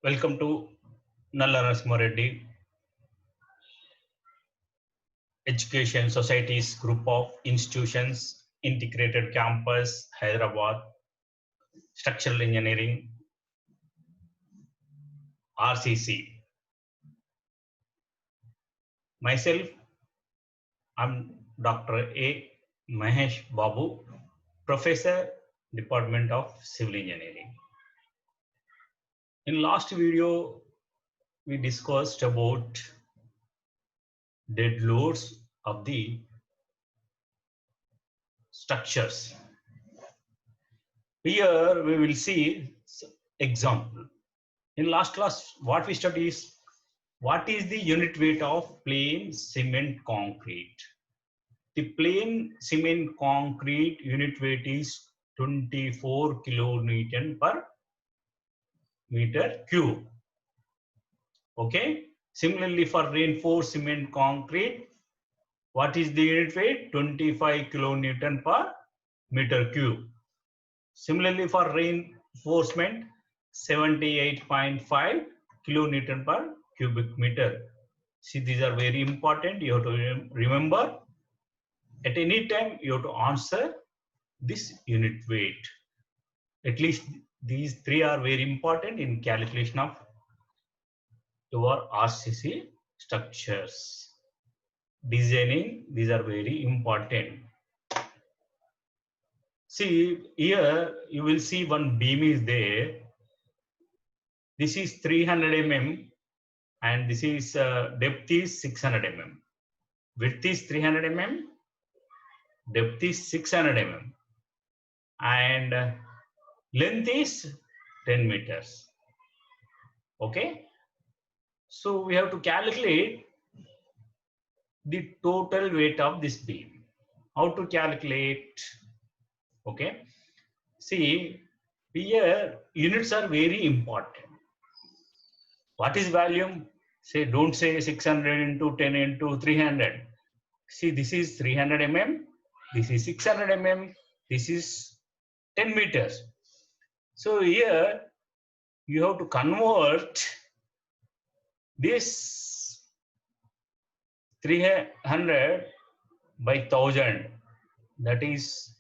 Welcome to Nalla Narasimha Reddy Education Society's group of institutions, integrated campus, Hyderabad, structural engineering, RCC. Myself, I'm Dr. A. Mahesh Babu, Professor, Department of Civil Engineering. In last video, we discussed about dead loads of the structures. Here we will see example. In last class, what we studied is what is the unit weight of plain cement concrete. The plain cement concrete unit weight is 24 kilonewton per meter cube. Okay. Similarly, for reinforced cement concrete, what is the unit weight? 25 kilonewton per meter cube. Similarly, for reinforcement, 78.5 kilonewton per cubic meter. See, these are very important. You have to remember. At any time, you have to answer this unit weight. At least these three are very important in calculation of your RCC structures. Designing, these are very important. See, here you will see one beam is there. This is 300 mm and this is depth is 600 mm. Width is 300 mm, depth is 600 mm, and length is 10 meters. Okay. So we have to calculate the total weight of this beam. How to calculate? Okay. See, here units are very important. What is volume? Say, don't say 600 into 10 into 300. See, this is 300 mm, this is 600 mm, this is 10 meters. So here you have to convert this 300 by 1000, that is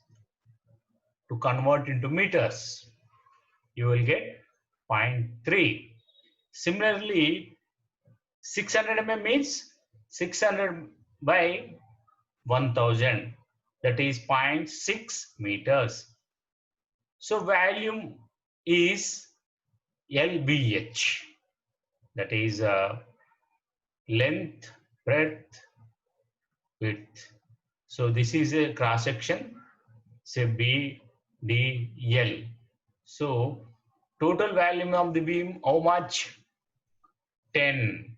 to convert into meters. You will get 0.3. Similarly, 600 mm means 600 by 1000, that is 0.6 meters. So volume is LBH, that is length, breadth, width. So this is a cross section, say BDL. So total volume of the beam, how much? 10.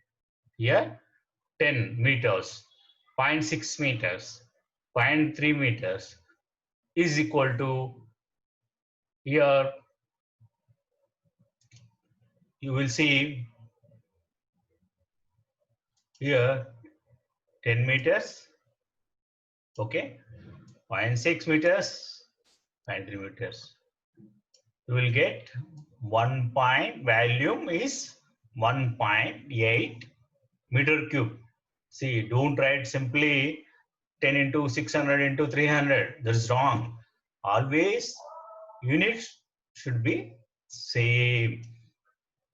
Here 10 meters, 0.6 meters, 0.3 meters is equal to, here you will see here 10 meters, okay, 0.6 meters, 0.3 meters. You will get volume is 1.8 meter cube. See, don't write simply 10 into 600 into 300. That is wrong. Always units should be same.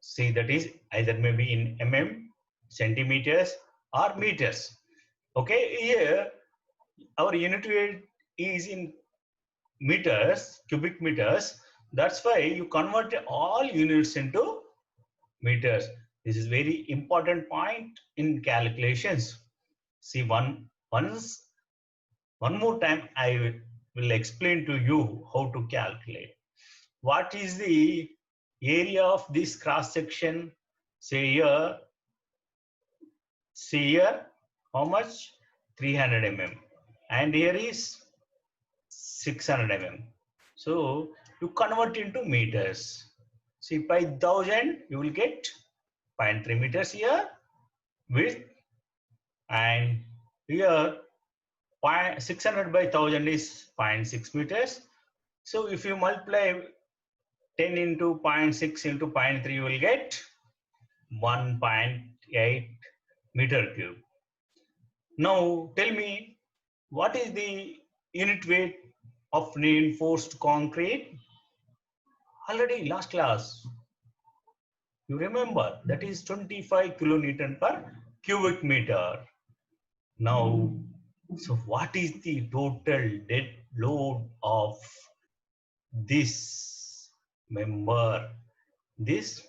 See, that is either maybe in mm, centimeters or meters. Okay, here our unit weight is in meters, cubic meters. That's why you convert all units into meters. This is very important point in calculations. See, one more time I will explain to you how to calculate. What is the area of this cross section? Say here, see here, how much? 300 mm, and here is 600 mm. So you convert into meters. See, by 1000 you will get 0.3 meters here width, and here 600 by 1000 is 0.6 meters. So if you multiply 10 into 0.6 into 0.3, you will get 1.8 meter cube. Now tell me, what is the unit weight of reinforced concrete? Already last class, you remember, that is 25 kilonewton per cubic meter. Now, so what is the total dead load of this member? This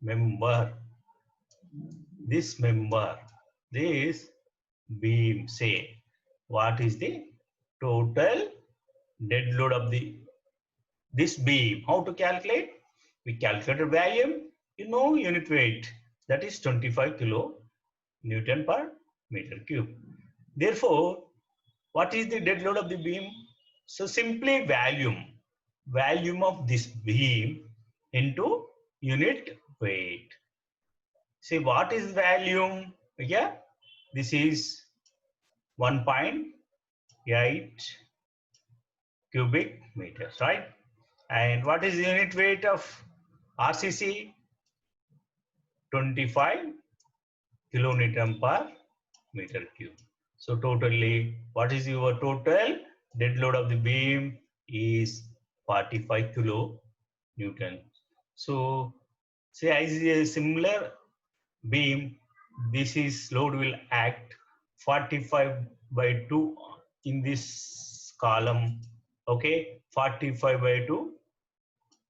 member, this member, this beam. Say, what is the total dead load of this beam? How to calculate? We calculated volume, unit weight, that is 25 kilo Newton per meter cube. Therefore, what is the dead load of the beam? So simply volume of this beam into unit weight. See, what is volume? Yeah, this is 1.8 cubic meters, right? And what is the unit weight of RCC? 25 kilonewton per meter cube. So totally, what is your total dead load of the beam? Is 45 kilo Newton. So say as a similar beam, this is load will act 45 by 2 in this column. Okay, 45 by 2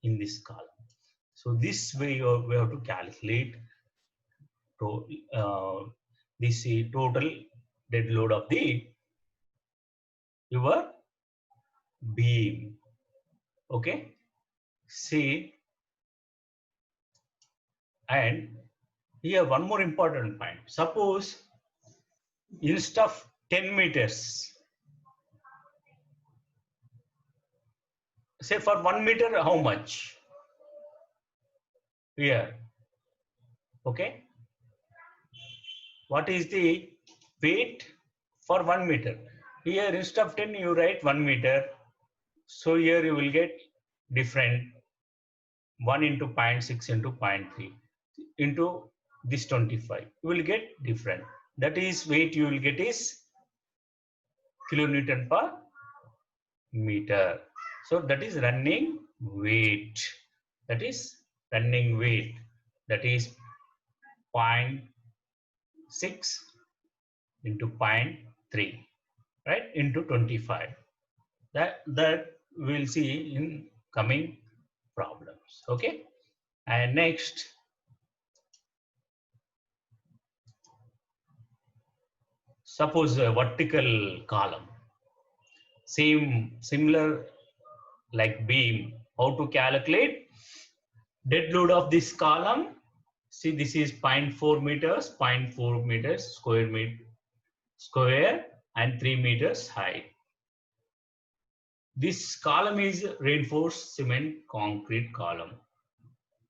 in this column. So this way we have to calculate this total dead load of your beam. Okay, see, and here one more important point. Suppose instead of 10 meters, say for 1 meter, how much? Here, okay, what is the weight for 1 meter? Here instead of 10, you write 1 meter. So here you will get different 1 into 0.6 into 0.3 into this 25. You will get different. That is weight you will get is kilonewton per meter. So that is running weight. That is running weight. That is 0.6 into 0.3, right? Into 25. That we'll see in coming problems. Okay. And next, suppose a vertical column, similar like beam. How to calculate dead load of this column? See, this is 0.4 meters, 0.4 meters square and 3 meters high. This column is reinforced cement concrete column.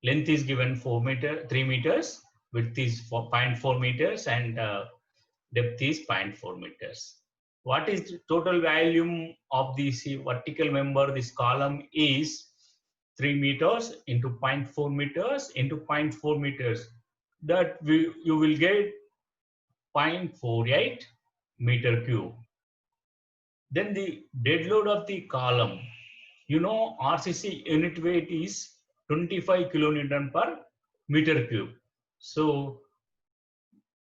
Length is given 3 meters, width is 0.4 meters, and depth is 0.4 meters. What is the total volume of this vertical member? This column is 3 meters into 0.4 meters into 0.4 meters. That you will get 0.48 meter cube. Then the dead load of the column, RCC unit weight is 25 kilonewton per meter cube. So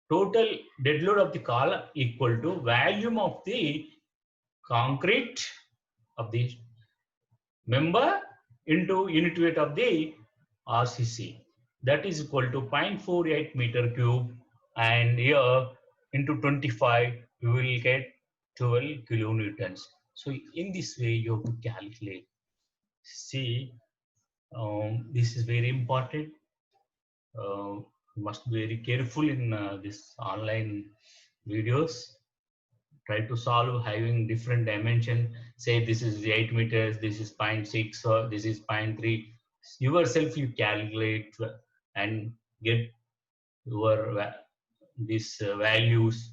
total dead load of the column equal to volume of the concrete of the member into unit weight of the RCC. That is equal to 0.48 meter cube, and here into 25 you will get 12 kilonewtons. So in this way you have to calculate. See, this is very important. You must be very careful in this online videos. Try to solve having different dimension. Say this is 8 meters, this is 0.6, or this is 0.3. Yourself you calculate and get your these values.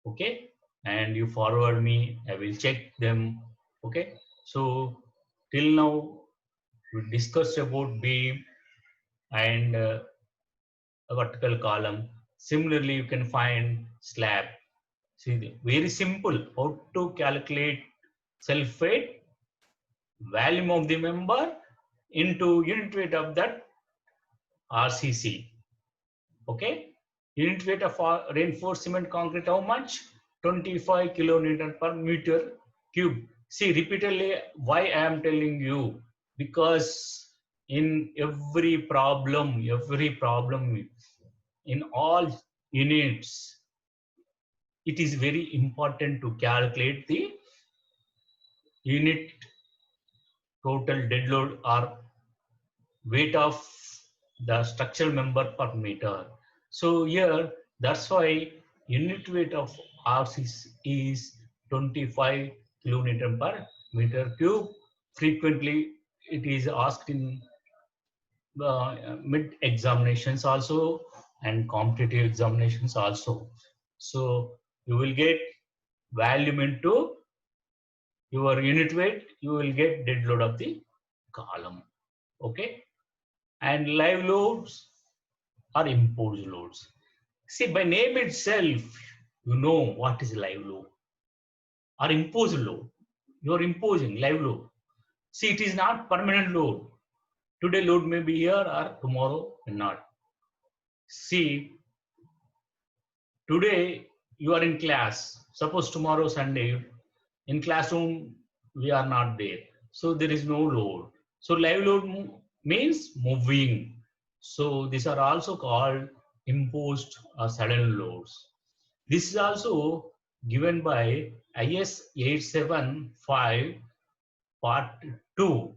Okay, and you forward me. I will check them. Okay, so till now we discussed about beam and a vertical column. Similarly, you can find slab. See, very simple. How to calculate self-weight, volume of the member into unit weight of that RCC. Okay. Unit weight of reinforced cement concrete, how much? 25 kilonewton per meter cube. See, repeatedly, why I am telling you? Because in every problem, in all units, it is very important to calculate the unit total dead load or weight of the structural member per meter. So here, that's why unit weight of RCC is 25 kilonewton per meter cube. Frequently, it is asked in mid examinations also and competitive examinations also. So you will get volume into your unit weight, you will get dead load of the column. Okay. And live loads are imposed loads. See, by name itself, you know what is live load or imposed load. You are imposing live load. See, it is not permanent load. Today load may be here or tomorrow not. See, today you are in class. Suppose tomorrow Sunday, in classroom we are not there. So there is no load. So live load means moving. So these are also called imposed or sudden loads. This is also given by IS 875 part 2.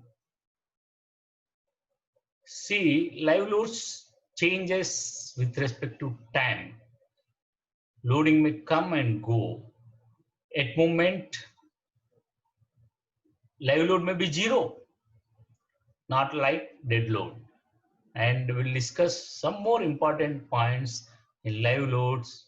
See, live loads changes with respect to time. Loading may come and go. At moment, live load may be zero, not like dead load. And we'll discuss some more important points in live loads